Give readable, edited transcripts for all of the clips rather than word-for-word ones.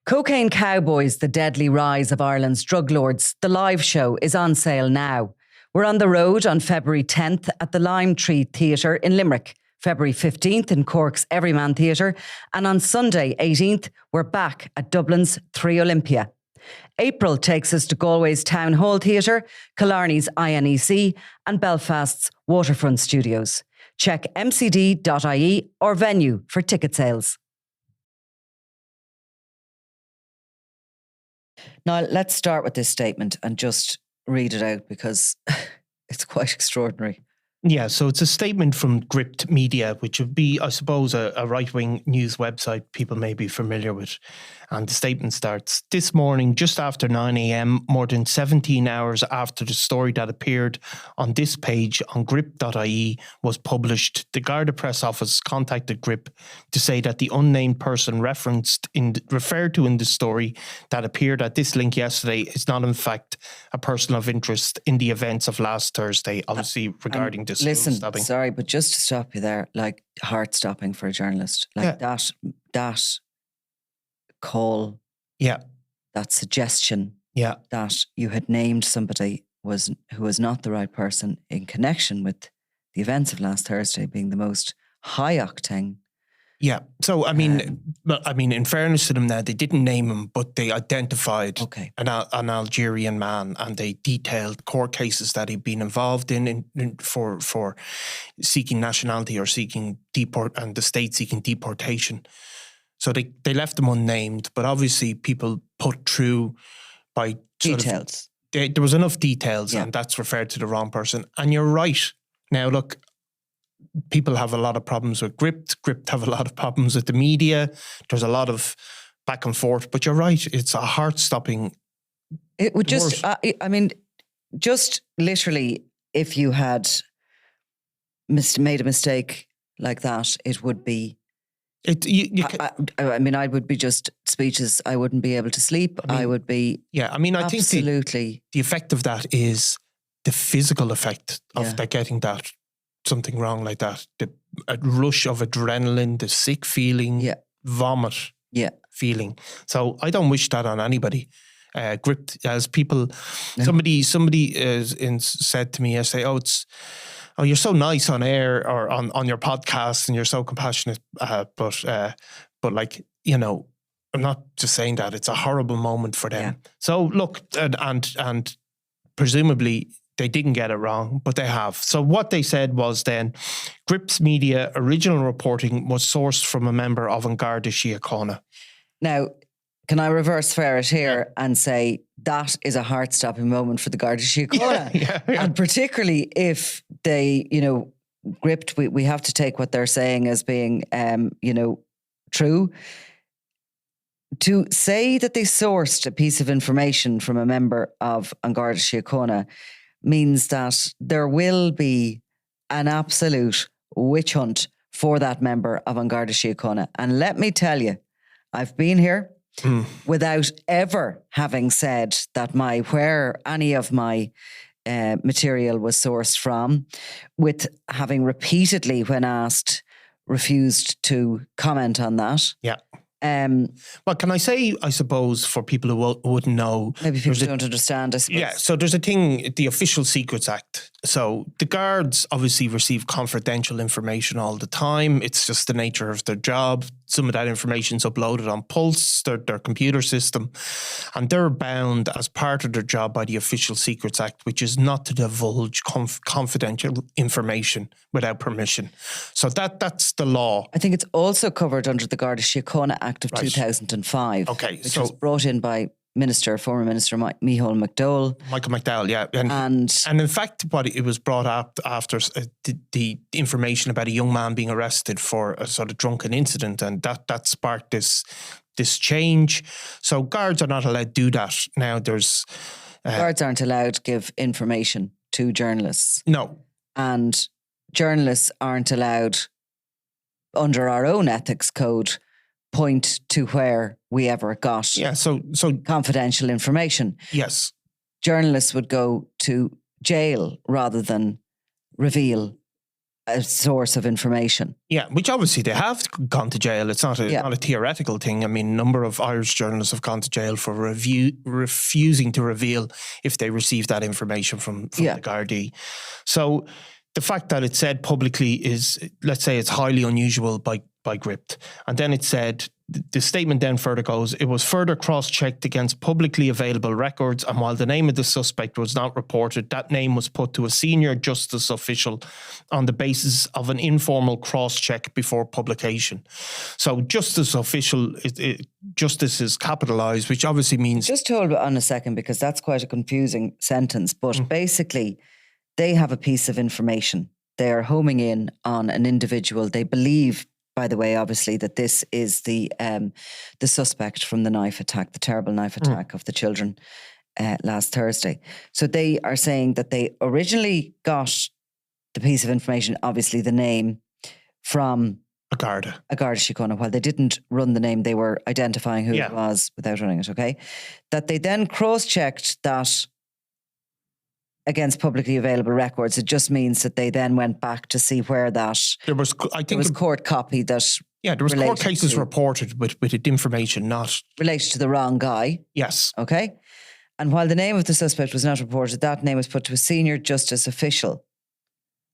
Cocaine Cowboys, the deadly rise of Ireland's drug lords. The live show is on sale now. We're on the road on February 10th at the Lime Tree Theatre in Limerick, February 15th in Cork's Everyman Theatre, and on Sunday 18th, we're back at Dublin's 3 Olympia. April takes us to Galway's Town Hall Theatre, Killarney's INEC, and Belfast's Waterfront Studios. Check mcd.ie or venue for ticket sales. Now, let's start with this statement and just read it out because it's quite extraordinary. Yeah, so it's a statement from Gript Media, which would be, I suppose, a right-wing news website people may be familiar with. And the statement starts, "This morning, just after 9 a.m, more than 17 hours after the story that appeared on this page on gript.ie was published, the Garda press office contacted Gript to say that the unnamed person referred to in the story that appeared at this link yesterday is not, in fact, a person of interest in the events of last Thursday, obviously regarding this stabbing." Sorry, but just to stop you there, like heart-stopping for a journalist, like that call, that suggestion, that you had named somebody who was not the right person in connection with the events of last Thursday being the most high-octane. Yeah. So, I mean, in fairness to them now, they didn't name him, but they identified an Algerian man, and they detailed court cases that he'd been involved in for seeking nationality or seeking and the state seeking deportation. So they left them unnamed, but obviously people put through by details. There was enough details, and that's referred to the wrong person. And you're right. Now, look, people have a lot of problems with Gript. Gript have a lot of problems with the media. There's a lot of back and forth. But you're right. It's a heart-stopping. It would just, just literally, if you had made a mistake like that, it would be. I would be just speechless. I wouldn't be able to sleep. I would be. Yeah, I think absolutely. The effect of that is the physical effect of getting that. Something wrong like that, a rush of adrenaline, the sick feeling, vomit feeling. So I don't wish that on anybody. Gript, as people, somebody said to me yesterday, "Oh, you're so nice on air or on your podcast, and you're so compassionate." But like, I'm not just saying that. It's a horrible moment for them. Yeah. So look, and presumably. They didn't get it wrong, but they have. So what they said was then, Gript's media original reporting was sourced from a member of Garda Siochana. Now, can I reverse fare it here and say that is a heart-stopping moment for the Garda Siochana? Yeah. And particularly if they, Gript, we have to take what they're saying as being, true. To say that they sourced a piece of information from a member of Garda Siochana means that there will be an absolute witch hunt for that member of Garda Siochana. And let me tell you, I've been here without ever having said that where any of my material was sourced from, with having repeatedly, when asked, refused to comment on that. Yeah. Well, can I say, I suppose, for people who wouldn't know... Maybe people don't understand, I suppose. Yeah, so there's a thing, the Official Secrets Act. So the guards obviously receive confidential information all the time. It's just the nature of their job. Some of that information's uploaded on Pulse, their computer system. And they're bound as part of their job by the Official Secrets Act, which is not to divulge confidential information without permission. So that's the law. I think it's also covered under the Garda Siochana Act of 2005. Okay. Which was brought in by former Minister Michael McDowell. Michael McDowell, yeah. And in fact, what it was brought up after the information about a young man being arrested for a sort of drunken incident, and that sparked this change. So guards are not allowed to do that. Now there's... guards aren't allowed to give information to journalists. No. And journalists aren't allowed, under our own ethics code, point to where we ever got so confidential information. Yes. Journalists would go to jail rather than reveal a source of information. Yeah, which obviously they have gone to jail. It's not a theoretical thing. I mean, a number of Irish journalists have gone to jail for refusing to reveal if they received that information from the Gardaí. So the fact that it said publicly is, let's say, it's highly unusual by Gript. And then it said, the statement then further goes, it was further cross-checked against publicly available records, and while the name of the suspect was not reported, that name was put to a senior justice official on the basis of an informal cross-check before publication. So justice official, justice is capitalised, which obviously means... Just hold on a second, because that's quite a confusing sentence, but basically they have a piece of information. They're homing in on an individual. They believe, by the way, obviously, that this is the suspect from the knife attack, the terrible knife attack of the children last Thursday. So they are saying that they originally got the piece of information, obviously the name, from a Garda Siochana. While they didn't run the name, they were identifying who it was without running it, okay? That they then cross-checked that against publicly available records. It just means that they then went back to see where that there was court copy that there was court cases reported with information not related to the wrong guy. Yes. Okay. And while the name of the suspect was not reported, that name was put to a senior justice official.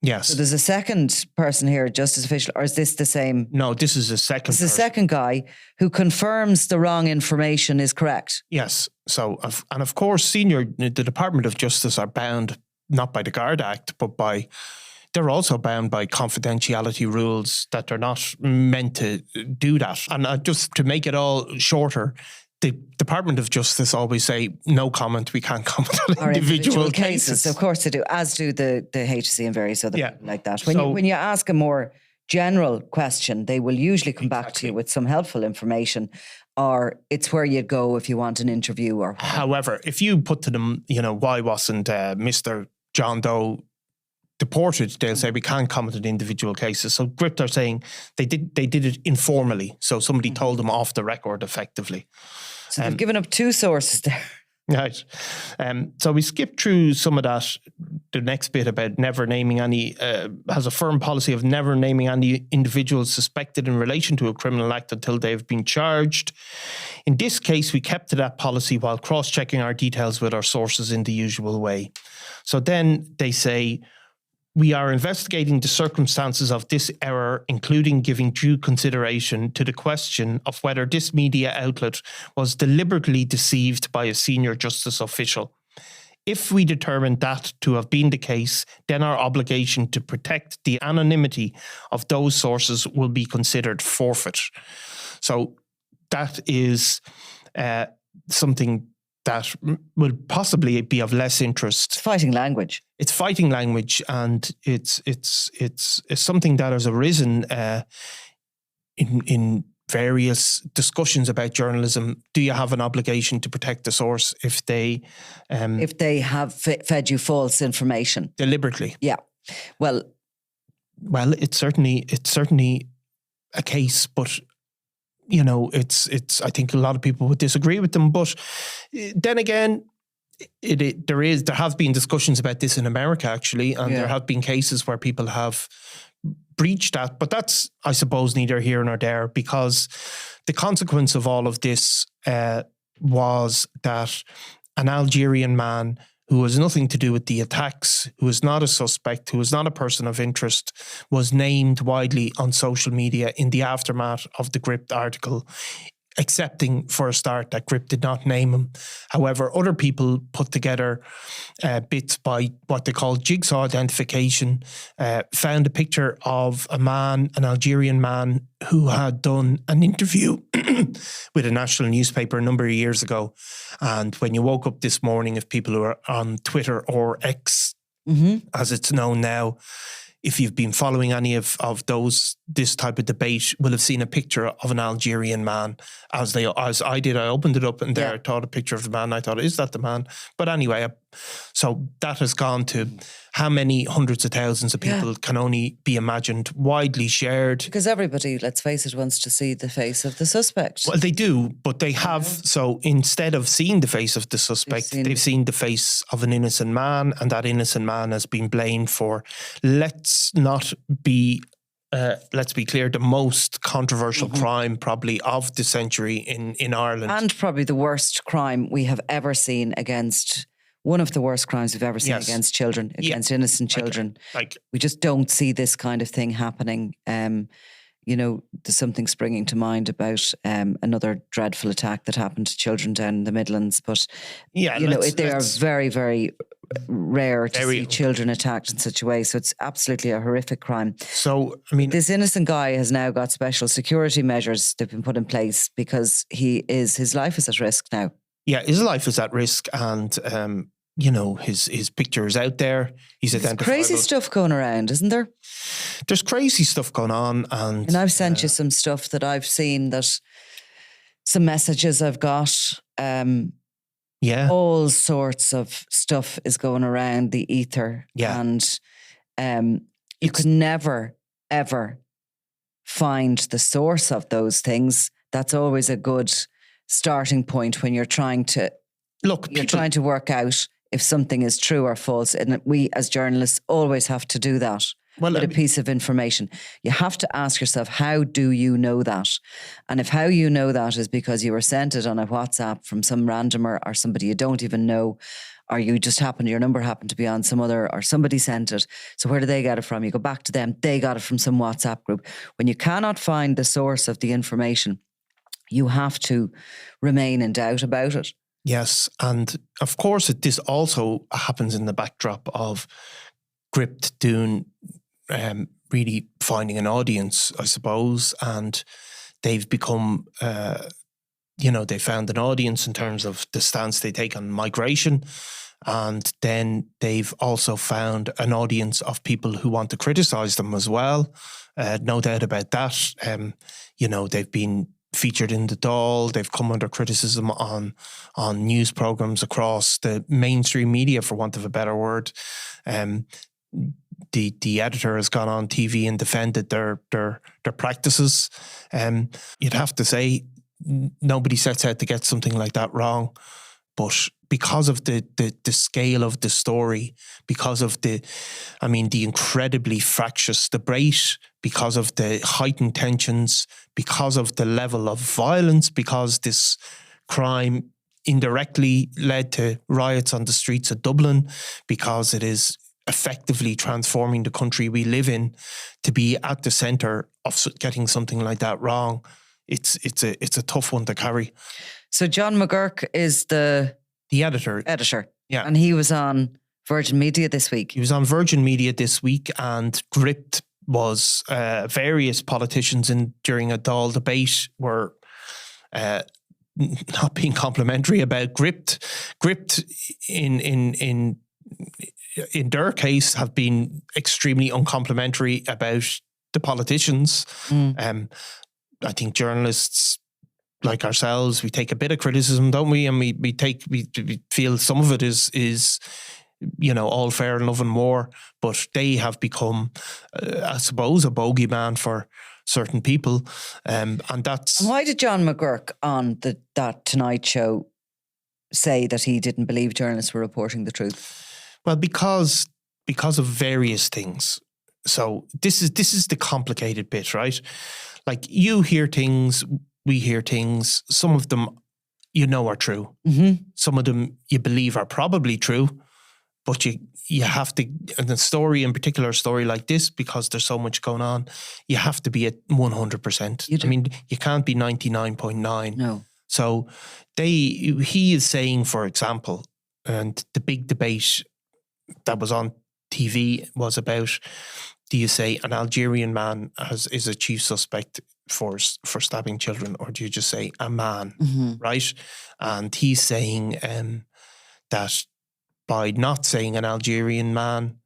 Yes. So there's a second person here, justice official, or is this the same? No, this is a second person. This is a second guy who confirms the wrong information is correct. Yes. So, and of course, the Department of Justice are bound not by the Garda Act, but they're also bound by confidentiality rules that they're not meant to do that. And just to make it all shorter, the Department of Justice always say, no comment, we can't comment on individual cases. Of course they do, as do the HSE and various other people like that. When you ask a more general question, they will usually come back to you with some helpful information, or it's where you go if you want an interview. Or however, if you put to them, why wasn't Mr. John Doe deported, they'll say we can't comment on individual cases. So Gript are saying they did it informally. So somebody told them off the record effectively. So they've given up two sources there. Right. So we skipped through some of that. The next bit about never naming any, has a firm policy of never naming any individuals suspected in relation to a criminal act until they've been charged. In this case, we kept to that policy while cross-checking our details with our sources in the usual way. So then they say, we are investigating the circumstances of this error, including giving due consideration to the question of whether this media outlet was deliberately deceived by a senior justice official. If we determine that to have been the case, then our obligation to protect the anonymity of those sources will be considered forfeit. So that is something that will possibly be of less interest. It's fighting language. It's fighting language, and it's something that has arisen in various discussions about journalism. Do you have an obligation to protect the source if they have fed you false information deliberately? Yeah. Well, it's certainly a case, but it's. I think a lot of people would disagree with them, but then again, there have been discussions about this in America actually, and there have been cases where people have breached that. But that's, I suppose, neither here nor there, because the consequence of all of this was that an Algerian man who has nothing to do with the attacks, who is not a suspect, who is not a person of interest, was named widely on social media in the aftermath of the Gript article, accepting for a start that Gript did not name him. However, other people put together bits by what they call jigsaw identification, found a picture of an Algerian man who had done an interview with a national newspaper a number of years ago. And when you woke up this morning, if people who are on Twitter or X, as it's known now, if you've been following any of this type of debate, will have seen a picture of an Algerian man, as I did. I opened it up and there I thought a picture of the man. I thought, is that the man? But anyway, So that has gone to how many hundreds of thousands of people can only be imagined, widely shared. Because everybody, let's face it, wants to see the face of the suspect. Well, they do, but they have. So instead of seeing the face of the suspect, they've seen the face of an innocent man, and that innocent man has been blamed for, let's be clear, the most controversial crime probably of the century in Ireland. And probably the worst crime we have ever seen against, one of the worst crimes we've ever seen against children, against innocent children. Like, we just don't see this kind of thing happening. You know, there's something springing to mind about another dreadful attack that happened to children down in the Midlands. But, you know, they are very, very rare to see children attacked in such a way. So it's absolutely a horrific crime. So, I mean, this innocent guy has now got special security measures that have been put in place because his life is at risk now. Yeah, his life is at risk, and you know, his picture is out there. He's identifiable. Crazy stuff going around, isn't there? There's crazy stuff going on, and I've sent you some stuff that I've seen, that some messages I've got. All sorts of stuff is going around the ether, and you can never ever find the source of those things. That's always a good starting point when you're trying to trying to work out if something is true or false. And we as journalists always have to do that with a piece of information. You have to ask yourself, how do you know that? And if how you know that is because you were sent it on a WhatsApp from some randomer or somebody you don't even know, or you just your number happened to be on some other, or somebody sent it. So where do they get it from? You go back to them. They got it from some WhatsApp group. When you cannot find the source of the information, you have to remain in doubt about it. Yes. And of course, this also happens in the backdrop of Gript doing, really finding an audience, I suppose. And they've become, they found an audience in terms of the stance they take on migration. And then they've also found an audience of people who want to criticise them as well. No doubt about that. They've been featured in the Dáil. They've come under criticism on news programmes across the mainstream media, for want of a better word. The editor has gone on TV and defended their practices. You'd have to say nobody sets out to get something like that wrong, but because of the scale of the story, because of the incredibly fractious debate, because of the heightened tensions, because of the level of violence, because this crime indirectly led to riots on the streets of Dublin, because it is effectively transforming the country we live in, to be at the centre of getting something like that wrong, it's a tough one to carry. So John McGurk is the editor. Yeah. And he was on Virgin Media this week. He was on Virgin Media this week, and Gript was various politicians during a Dáil debate were not being complimentary about Gript. Gript in their case have been extremely uncomplimentary about the politicians. I think journalists like ourselves, we take a bit of criticism, don't we? And we feel some of it is all fair and love and war, but they have become, I suppose, a bogeyman for certain people. And that's... Why did John McGurk on that Tonight Show say that he didn't believe journalists were reporting the truth? Well, because of various things. So this is the complicated bit, right? Like, you hear things, we hear things. Some of them are true. Mm-hmm. Some of them you believe are probably true, but you have to, in a story, in particular a story like this, because there's so much going on, you have to be at 100%. I mean, you can't be 99.9. No. So he is saying, for example, and the big debate that was on TV was about, do you say an Algerian man is a chief suspect for stabbing children, or do you just say a man, right? And he's saying that by not saying an Algerian man,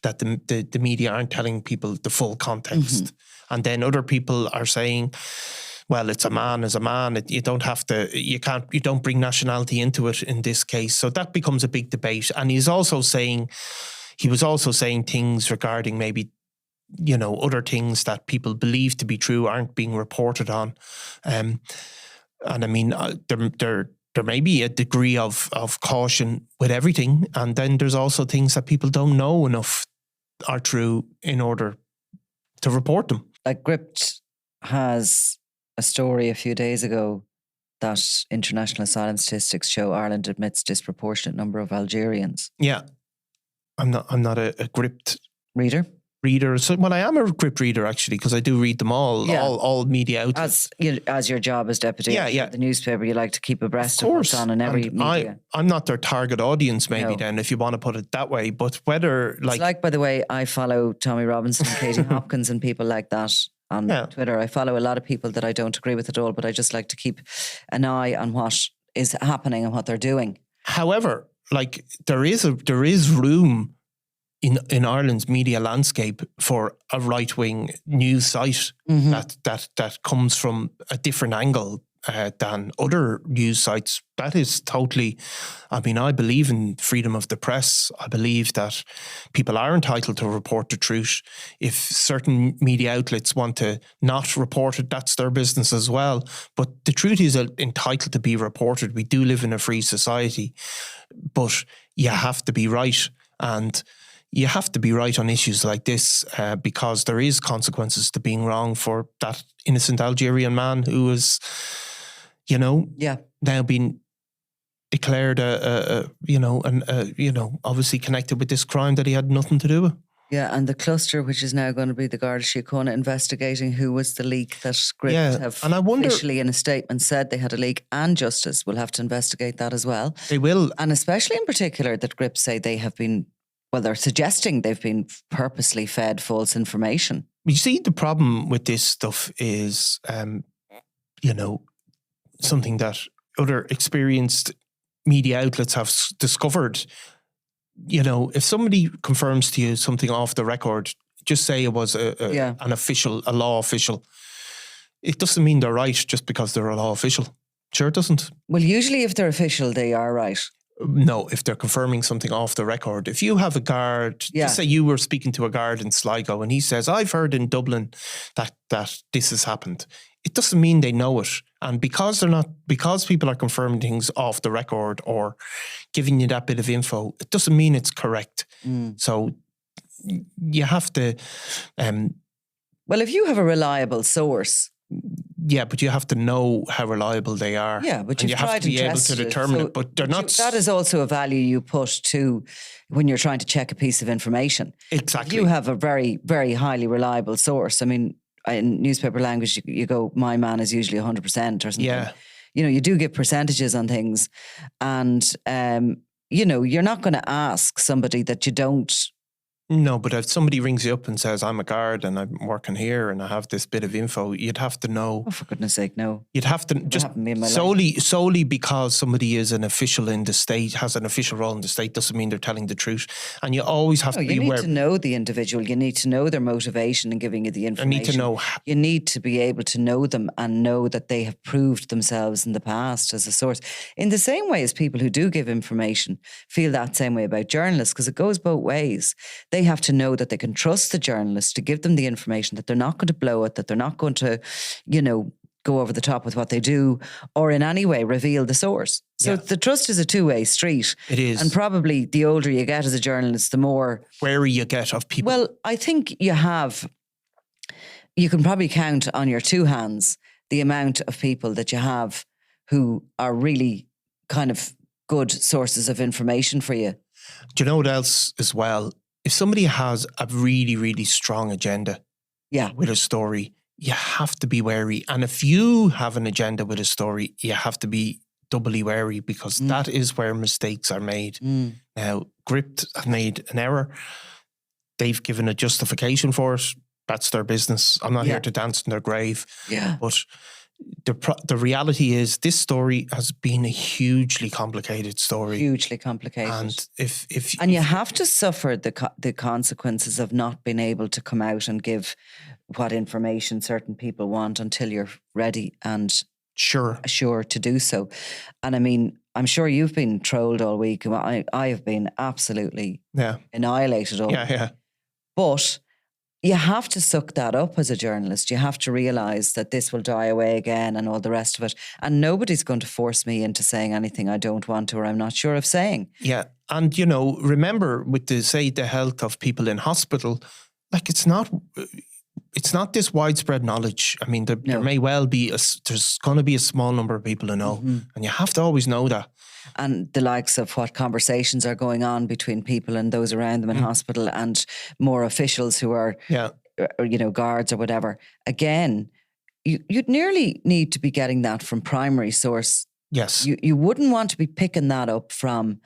that the media aren't telling people the full context. And then other people are saying, well, it's a man as a man. You don't bring nationality into it in this case. So that becomes a big debate. And he was also saying things regarding maybe, other things that people believe to be true aren't being reported on. And I mean, there may be a degree of caution with everything. And then there's also things that people don't know enough are true in order to report them. Like Gript has a story a few days ago that international asylum statistics show Ireland admits disproportionate number of Algerians. Yeah. I'm not a Gript reader. So, well, I am a Gript reader actually, because I do read them all media outlets. As your job as deputy of the newspaper, you like to keep abreast of what's on in every media. I'm not their target audience, maybe then, if you want to put it that way. But whether it's like, by the way, I follow Tommy Robinson, Katie Hopkins, and people like that on Twitter. I follow a lot of people that I don't agree with at all, but I just like to keep an eye on what is happening and what they're doing. However, like there is room in Ireland's media landscape for a right-wing news site that comes from a different angle than other news sites. That is totally, I mean, I believe in freedom of the press. I believe that people are entitled to report the truth. If certain media outlets want to not report it, that's their business as well. But the truth is entitled to be reported. We do live in a free society, but you have to be right. And you have to be right on issues like this because there is consequences to being wrong for that innocent Algerian man who was, now been declared obviously connected with this crime that he had nothing to do with. Yeah, and the cluster, which is now going to be the Garda Siochana investigating who was the leak that Gript have officially in a statement said they had a leak, and Justice will have to investigate that as well. They will. And especially in particular that Gript say they have been, well, they're suggesting they've been purposely fed false information. You see, the problem with this stuff is, something that other experienced media outlets have discovered. If somebody confirms to you something off the record, just say it was an official, a law official. It doesn't mean they're right just because they're a law official. Sure, it doesn't. Well, usually if they're official, they are right. No, if they're confirming something off the record. If you have a guard, just say you were speaking to a guard in Sligo and he says, I've heard in Dublin that this has happened. It doesn't mean they know it. And because people are confirming things off the record or giving you that bit of info, it doesn't mean it's correct. So you have to... well, if you have a reliable source... Yeah, but you have to know how reliable they are. Yeah, but you have to be able to determine it. But they're not. That is also a value you put to when you're trying to check a piece of information. Exactly. If you have a very, very highly reliable source. I mean, in newspaper language, you go, my man is usually 100% or something. Yeah. You do give percentages on things, and you're not going to ask somebody that you don't. No, but if somebody rings you up and says, I'm a guard and I'm working here and I have this bit of info, you'd have to know. Oh, for goodness sake, no. You'd have to just solely because somebody is an official in the state, has an official role in the state, doesn't mean they're telling the truth. And you always have to be aware. You need to know the individual. You need to know their motivation in giving you the information. You need to know. You need to be able to know them and know that they have proved themselves in the past as a source. In the same way as people who do give information feel that same way about journalists, because it goes both ways. They have to know that they can trust the journalist to give them the information, that they're not going to blow it, that they're not going to, go over the top with what they do or in any way reveal the source. So the trust is a two-way street. It is. And probably the older you get as a journalist, the more... wary you get of people. Well, I think you can probably count on your two hands the amount of people that you have who are really kind of good sources of information for you. Do you know what else as well? If somebody has a really, really strong agenda with a story, you have to be wary. And if you have an agenda with a story, you have to be doubly wary because that is where mistakes are made. Now, Gript have made an error. They've given a justification for it. That's their business. I'm not here to dance in their grave. Yeah. But the reality is this story has been a hugely complicated story. Hugely complicated. And if you have to suffer the consequences of not being able to come out and give what information certain people want until you're ready and sure to do so. And I mean, I'm sure you've been trolled all week. I have been absolutely annihilated all week. Yeah. But you have to suck that up as a journalist. You have to realise that this will die away again and all the rest of it. And nobody's going to force me into saying anything I don't want to or I'm not sure of saying. Yeah. And, remember with the health of people in hospital, like it's not this widespread knowledge. I mean, there may well be, there's going to be a small number of people who know. Mm-hmm. And you have to always know that. And the likes of what conversations are going on between people and those around them in hospital and more officials who are, guards or whatever. Again, you'd nearly need to be getting that from primary source. Yes. You wouldn't want to be picking that up from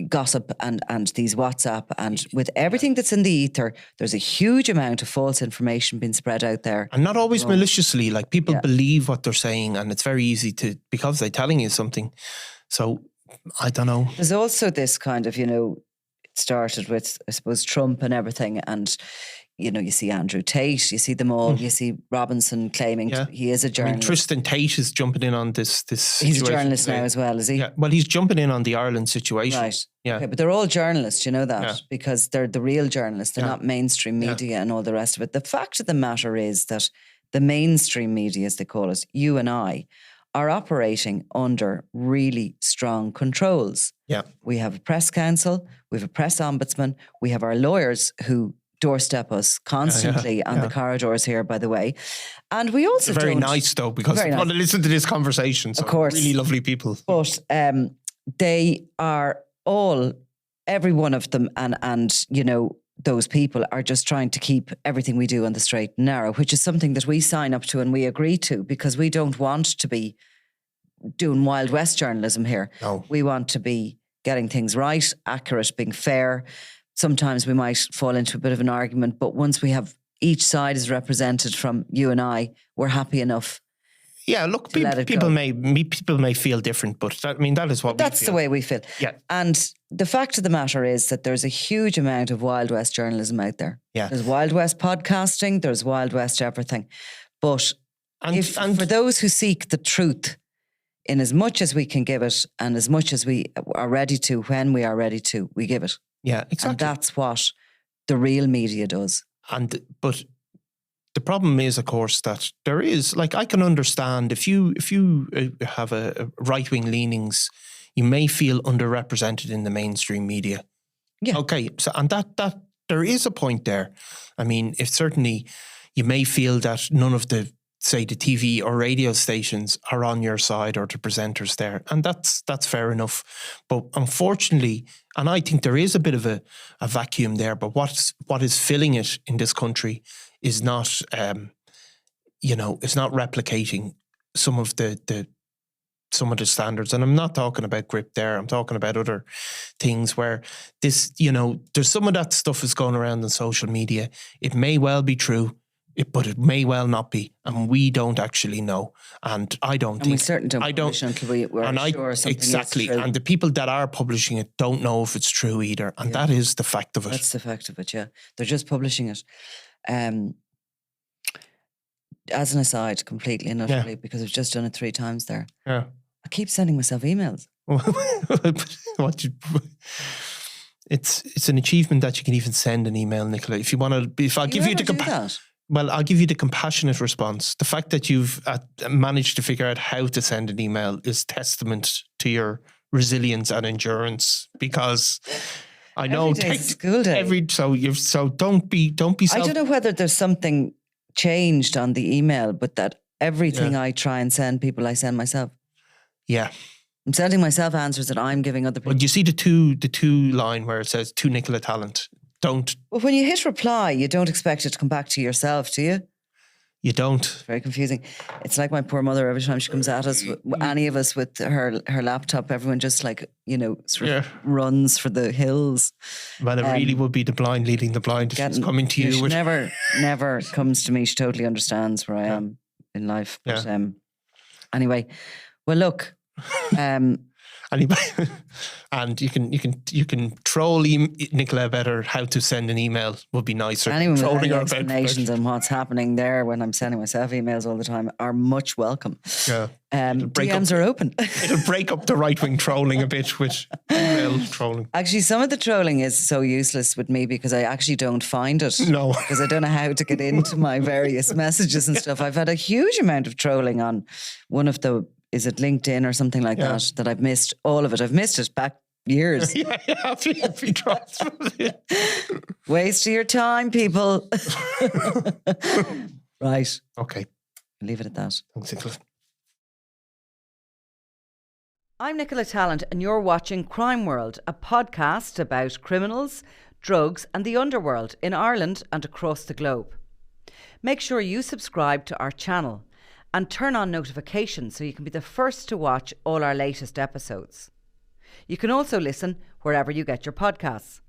gossip and these WhatsApp, and with everything that's in the ether, there's a huge amount of false information being spread out there. And not always maliciously, like people believe what they're saying and it's very easy to, because they're telling you something. So, I don't know. There's also this kind of, it started with, I suppose, Trump and everything. And, you see Andrew Tate, you see them all. You see Robinson claiming he is a journalist. I mean, Tristan Tate is jumping in on this situation. He's a journalist now as well, is he? Yeah. Well, he's jumping in on the Ireland situation. Right. Yeah. Okay, but they're all journalists, you know that, because they're the real journalists. They're not mainstream media and all the rest of it. The fact of the matter is that the mainstream media, as they call it, you and I, are operating under really strong controls. Yeah. We have a press council, we have a press ombudsman, we have our lawyers who doorstep us constantly on the corridors here, by the way. And we also They're very nice though, because they want to listen to this conversation. So of course. Really lovely people. But they are all, every one of them, and those people are just trying to keep everything we do on the straight and narrow, which is something that we sign up to and we agree to, because we don't want to be doing Wild West journalism here. No. We want to be getting things right, accurate, being fair. Sometimes we might fall into a bit of an argument, but once we have each side is represented from you and I, we're happy enough. Yeah, look, people may feel different, but that is what that's the way we feel. Yeah. And the fact of the matter is that there's a huge amount of Wild West journalism out there. Yeah. There's Wild West podcasting, there's Wild West everything. But for those who seek the truth, in as much as we can give it and as much as we are ready to, when we are ready to, we give it. Yeah, exactly. And that's what the real media does. But the problem is, of course, that there is, like, I can understand if you have a right-wing leanings, you may feel underrepresented in the mainstream media. Yeah. Okay. So, and that there is a point there. I mean, if certainly you may feel that none of the TV or radio stations are on your side or the presenters there. And that's fair enough. But unfortunately, and I think there is a bit of a vacuum there, but what is filling it in this country is not, it's not replicating some of the standards. And I'm not talking about Gript there. I'm talking about other things where this, there's some of that stuff is going around on social media. It may well be true, but it may well not be. And we don't actually know. And I don't think. And we certainly don't publish until we're sure something exactly. is true. And the people that are publishing it don't know if it's true either. And that is the fact of it. That's the fact of it, yeah. They're just publishing it. As an aside, completely and utterly, because I've just done it 3 times there. Yeah. I keep sending myself emails. It's an achievement that you can even send an email, Nicola. If you want to, I'll give you the compassionate response. The fact that you've managed to figure out how to send an email is testament to your resilience and endurance. Because I know every day is school day. So don't be. I don't know whether there's something changed on the email, but that everything I try and send people, I send myself. Yeah. I'm sending myself answers that I'm giving other people. But you see the two line where it says to Nicola Talent. Don't. Well, when you hit reply, you don't expect it to come back to yourself, do you? You don't. It's very confusing. It's like my poor mother, every time she comes at us, any of us with her laptop, everyone just runs for the hills. Well, it really would be the blind leading the blind. She's coming to you. She never comes to me. She totally understands where I am in life. But, Anyway, well, look. And you can troll Nicola better. How to send an email would be nicer. Anyone with any explanations on what's happening there when I'm sending myself emails all the time are much welcome. Yeah, DMs are open. It'll break up the right-wing trolling a bit with email trolling. Actually, some of the trolling is so useless with me because I actually don't find it. No. Because I don't know how to get into my various messages and stuff. I've had a huge amount of trolling on one of the... Is it LinkedIn or something like that I've missed all of it? I've missed it back years. Waste of your time, people. Right. Okay. Leave it at that. Thanks, Nicola. I'm Nicola Tallant and you're watching Crime World, a podcast about criminals, drugs and the underworld in Ireland and across the globe. Make sure you subscribe to our channel and turn on notifications so you can be the first to watch all our latest episodes. You can also listen wherever you get your podcasts.